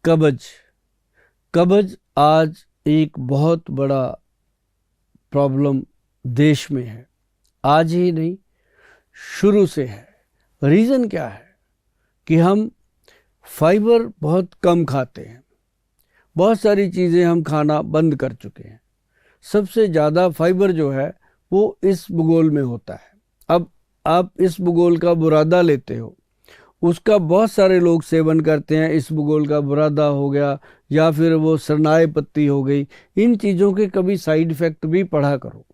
कब्ज। कब्ज आज एक बहुत बड़ा प्रॉब्लम देश में है। आज ही नहीं, शुरू से है। रीज़न क्या है कि हम फाइबर बहुत कम खाते हैं। बहुत सारी चीज़ें हम खाना बंद कर चुके हैं। सबसे ज़्यादा फाइबर जो है वो इस भूगोल में होता है। अब आप इस भूगोल का बुरादा लेते हो, उसका बहुत सारे लोग सेवन करते हैं। इस भूगोल का बुरादा हो गया या फिर वो सरनाए पत्ती हो गई। इन चीज़ों के कभी साइड इफ़ेक्ट भी पढ़ा करो,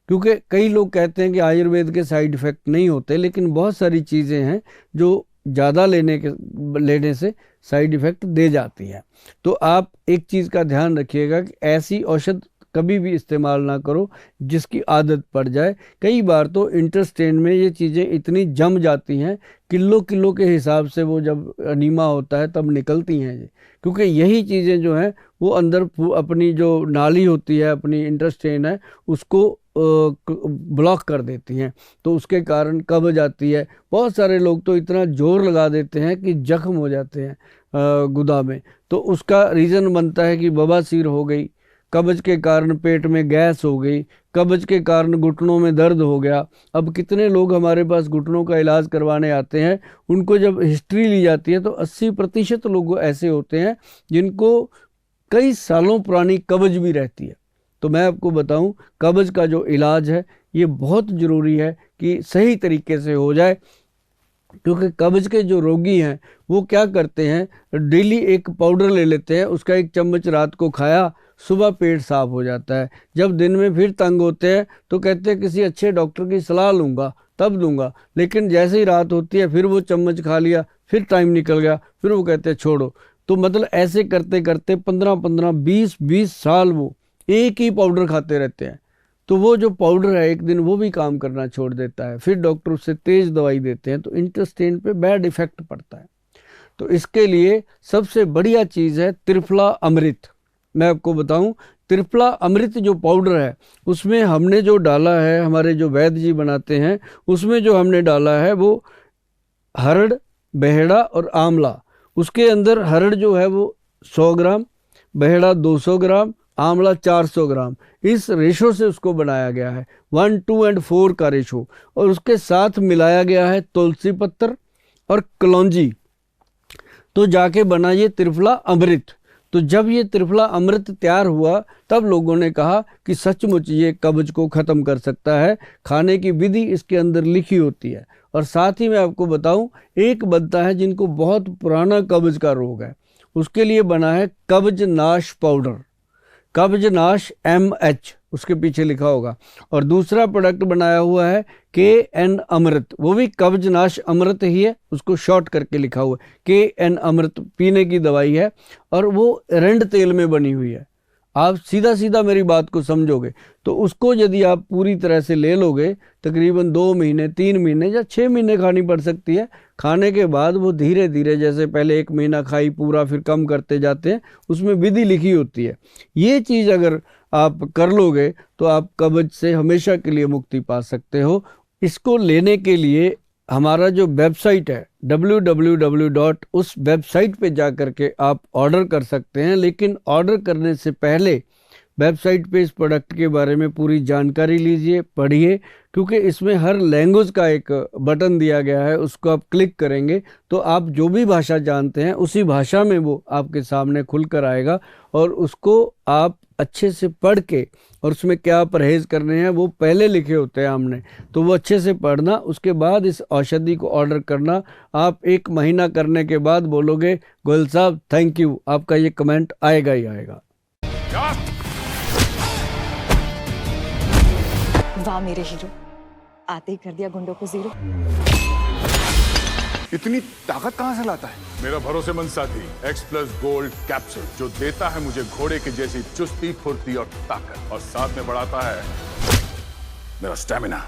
क्योंकि कई लोग कहते हैं कि आयुर्वेद के साइड इफ़ेक्ट नहीं होते, लेकिन बहुत सारी चीज़ें हैं जो ज़्यादा लेने से साइड इफ़ेक्ट दे जाती हैं। तो आप एक चीज़ का ध्यान रखिएगा कि ऐसी औषध कभी भी इस्तेमाल ना करो जिसकी आदत पड़ जाए। कई बार तो इंटेस्टाइन में ये चीज़ें इतनी जम जाती हैं, किलो किलो के हिसाब से वो जब अनीमा होता है तब निकलती हैं ये, क्योंकि यही चीज़ें जो हैं वो अंदर अपनी जो नाली होती है, अपनी इंटेस्टाइन है, उसको ब्लॉक कर देती हैं। तो उसके कारण कब्ज आती है। बहुत सारे लोग तो इतना जोर लगा देते हैं कि जख्म हो जाते हैं गुदा में। तो उसका रीज़न बनता है कि बवासीर हो गई, कब्ज के कारण पेट में गैस हो गई, कब्ज के कारण घुटनों में दर्द हो गया। अब कितने लोग हमारे पास घुटनों का इलाज करवाने आते हैं, उनको जब हिस्ट्री ली जाती है तो 80% लोग ऐसे होते हैं जिनको कई सालों पुरानी कब्ज भी रहती है। तो मैं आपको बताऊं, कब्ज का जो इलाज है ये बहुत ज़रूरी है कि सही तरीके से हो जाए, क्योंकि कब्ज के जो रोगी हैं वो क्या करते हैं, डेली एक पाउडर ले लेते हैं, उसका 1 चम्मच रात को खाया, सुबह पेट साफ हो जाता है। जब दिन में फिर तंग होते हैं तो कहते हैं किसी अच्छे डॉक्टर की सलाह लूँगा तब दूंगा, लेकिन जैसे ही रात होती है फिर वो चम्मच खा लिया, फिर टाइम निकल गया, फिर वो कहते हैं छोड़ो। तो मतलब ऐसे करते करते 15-15, 20-20 साल वो एक ही पाउडर खाते रहते हैं। तो वो जो पाउडर है एक दिन वो भी काम करना छोड़ देता है, फिर डॉक्टर उससे तेज दवाई देते हैं, तो इंटेस्टाइन पे बैड इफेक्ट पड़ता है। तो इसके लिए सबसे बढ़िया चीज़ है त्रिफला अमृत। मैं आपको बताऊं, त्रिफला अमृत जो पाउडर है उसमें हमने जो डाला है, हमारे जो वैद्य जी बनाते हैं, उसमें जो हमने डाला है वो हरड़, बेहड़ा और आंवला। उसके अंदर हरड़ जो है वो 100 ग्राम, बेहड़ा 200 ग्राम, आंवला 400 ग्राम, इस रेशो से उसको बनाया गया है। 1, 2 और 4 का रेशो। और उसके साथ मिलाया गया है तुलसी पत्तर और कलौंजी, तो जाके बना ये त्रिफला अमृत। तो जब ये त्रिफला अमृत तैयार हुआ तब लोगों ने कहा कि सचमुच ये कब्ज को ख़त्म कर सकता है। खाने की विधि इसके अंदर लिखी होती है। और साथ ही मैं आपको बताऊं, एक बनता है जिनको बहुत पुराना कब्ज का रोग है, उसके लिए बना है कब्ज नाश पाउडर, कब्ज नाश MH उसके पीछे लिखा होगा। और दूसरा प्रोडक्ट बनाया हुआ है KN अमृत, वो भी कब्ज नाश अमृत ही है, उसको शॉर्ट करके लिखा हुआ है KN अमृत। पीने की दवाई है और वो एरंड तेल में बनी हुई है। आप सीधा सीधा मेरी बात को समझोगे तो उसको यदि आप पूरी तरह से ले लोगे, तकरीबन 2 महीने, 3 महीने या 6 महीने खानी पड़ सकती है। खाने के बाद वो धीरे धीरे, जैसे पहले 1 महीना खाई पूरा, फिर कम करते जाते हैं, उसमें विधि लिखी होती है। ये चीज़ अगर आप कर लोगे तो आप कब्ज से हमेशा के लिए मुक्ति पा सकते हो। इसको लेने के लिए हमारा जो वेबसाइट है www. उस वेबसाइट पे जा कर के आप ऑर्डर कर सकते हैं। लेकिन ऑर्डर करने से पहले वेबसाइट पे इस प्रोडक्ट के बारे में पूरी जानकारी लीजिए, पढ़िए, क्योंकि इसमें हर लैंग्वेज का एक बटन दिया गया है, उसको आप क्लिक करेंगे तो आप जो भी भाषा जानते हैं उसी भाषा में वो आपके सामने खुल कर आएगा। और उसको आप अच्छे से पढ़ के, और उसमें क्या परहेज़ करने हैं वो पहले लिखे होते हैं हमने, तो वो अच्छे से पढ़ना, उसके बाद इस औषधि को ऑर्डर करना। आप 1 महीना करने के बाद बोलोगे गोयल साहब थैंक यू, आपका ये कमेंट आएगा ही आएगा। वाह मेरे हीरो, आते ही कर दिया गुंडों को जीरो। इतनी ताकत कहां से लाता है? मेरा भरोसेमंद साथी X+ गोल्ड कैप्सूल, जो देता है मुझे घोड़े की जैसी चुस्ती, फुर्ती और ताकत, और साथ में बढ़ाता है मेरा स्टेमिना।